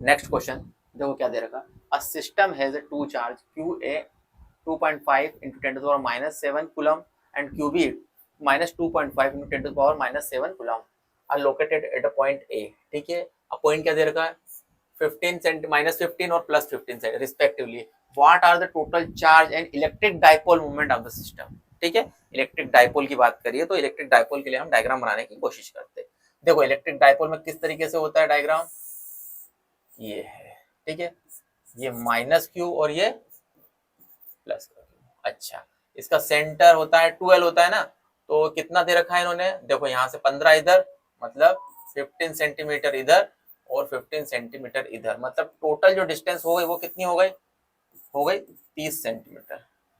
Next question देखो क्या दे रखा, a system has a two charge Q A 2.5 into 10 to the power minus 7 coulomb and QB minus 2.5 into 10 to the power minus 7 coulomb are located at a point A। ठीक है, अब point क्या दे रखा है, 15 सेंट माइनस 15 और plus 15 respectively. What are the total charge and electric dipole movement of the system. ठीक है, इलेक्ट्रिक डाइपोल की बात करिए तो इलेक्ट्रिक डाइपोल के लिए हम डायग्राम बनाने की कोशिश करते हैं। देखो इलेक्ट्रिक डाइपोल में किस तरीके से होता है डायग्राम, ये है। ठीक है, ये माइनस क्यू और ये प्लस क्यू। अच्छा, इसका सेंटर होता है 12 होता है ना, तो कितना दे रखा है इन्होंने, देखो यहाँ से 15 इधर, मतलब 15 सेंटीमीटर इधर और 15 सेंटीमीटर इधर, मतलब टोटल जो डिस्टेंस हो गई वो कितनी हो गई 30 सेंटीमीटर।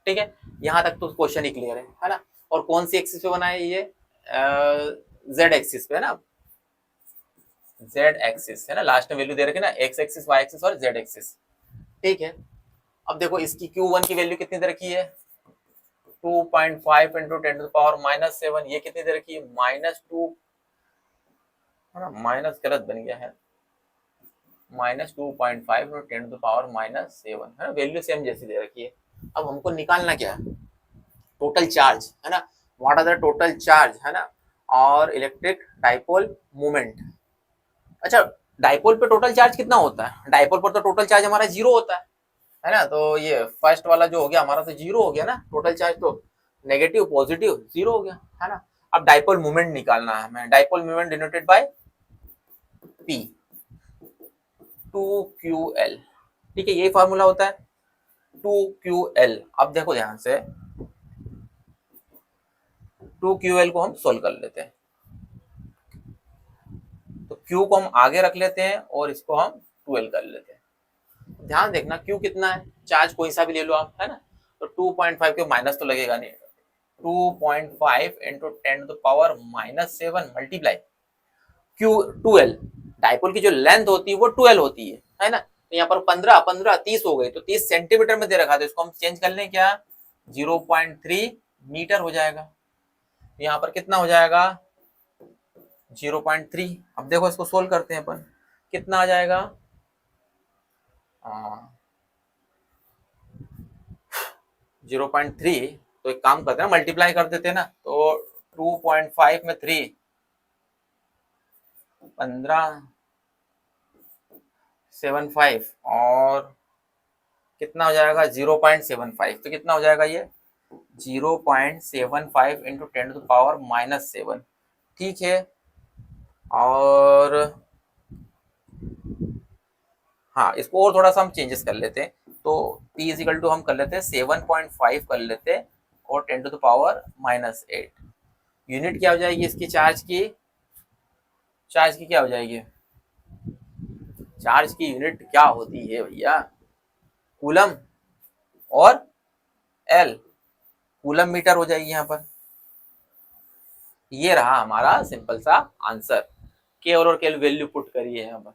ठीक है, यहाँ तक तो क्वेश्चन ही क्लियर है ना। और कौन सी एक्सिस पे बना है ये, जेड एक्सिस पे है ना, जेड एक्सिस है ना, लास्ट में वैल्यू दे रखी ना, एक्स एक्सिस वाई एक्सिस और जेड एक्सिस। ठीक है, अब देखो इसकी Q1 की वैल्यू कितनी दे रखी है, 2.5 into 10 to the power minus 7, ये कितनी दे रखी है -2 है ना, माइनस गलत बन गया है, -2.5 इंटू 10 टू द पावर -7 है ना, वैल्यू सेम जैसी दे रखी है। अब हमको निकालना क्या है, टोटल चार्ज है ना, what are the total charge है ना, और इलेक्ट्रिक डाइपोल मोमेंट। अच्छा, डाइपोल पे टोटल चार्ज कितना होता है, डाइपोल पर तो टोटल चार्ज हमारा 0 होता है ना, तो ये फर्स्ट वाला जो हो गया हमारा तो 0 हो गया ना, टोटल चार्ज तो नेगेटिव पॉजिटिव 0 हो गया है ना। अब डाइपोल मोमेंट निकालना है हमें, dipole moment denoted by P 2QL। ठीक है, यही फार्मूला होता है 2QL। अब देखो ध्यान से 2QL को हम सोल्व कर लेते हैं, तो Q को हम आगे रख लेते हैं और इसको हम 12 कर लेते हैं। ध्यान देखना Q कितना है, चार्ज कोई सा भी ले लो आप है ना, तो 2.5 के माइनस तो लगेगा नहीं, 2.5 into 10 to the power -7 multiply Q 12, dipole की जो लेंथ होती है वो 12 होती है ना, तो यहाँ पर 15 15 30 हो गई, तो 30 सेंटीमीटर में दे रखा था, इसको हम चेंज कर लें क्या, 0.3 मीटर हो जाएगा, यहाँ पर कितना हो जाएगा 0.3। अब देखो इसको सोल्व करते हैं अपन, कितना आ जाएगा, 0.3, तो एक काम करते हैं मल्टीप्लाई कर देते हैं ना, तो 2.5 में 3 1575 और कितना हो जाएगा 0.75, तो कितना हो जाएगा ये 0.75 इंटू 10 टू पावर -7। ठीक है, और हाँ इसको और थोड़ा सा हम चेंजेस कर लेते हैं, तो P इजिकल टू हम कर लेते हैं 7.5 कर लेते हैं और 10 टू द पावर -8। यूनिट क्या हो जाएगी इसकी, चार्ज की क्या हो जाएगी, चार्ज की यूनिट क्या होती है भैया, कूलम और एल, कूलम मीटर हो जाएगी यहाँ पर। ये रहा हमारा सिंपल सा आंसर, के और केल वैल्यू पुट करिए यहाँ पर।